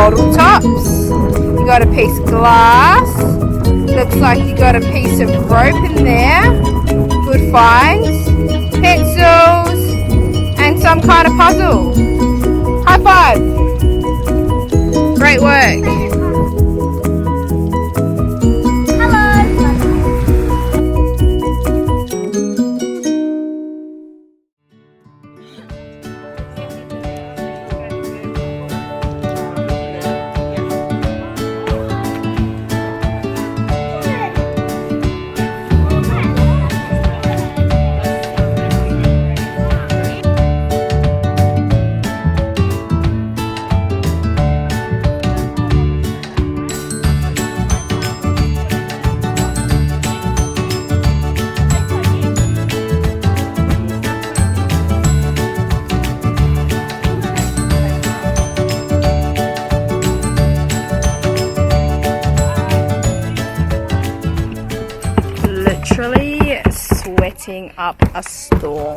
bottle tops. You got a piece of glass. Looks like you got a piece of rope in there. Good finds. Pencils and some kind of puzzle. High five. Great work. Literally sweating up a storm.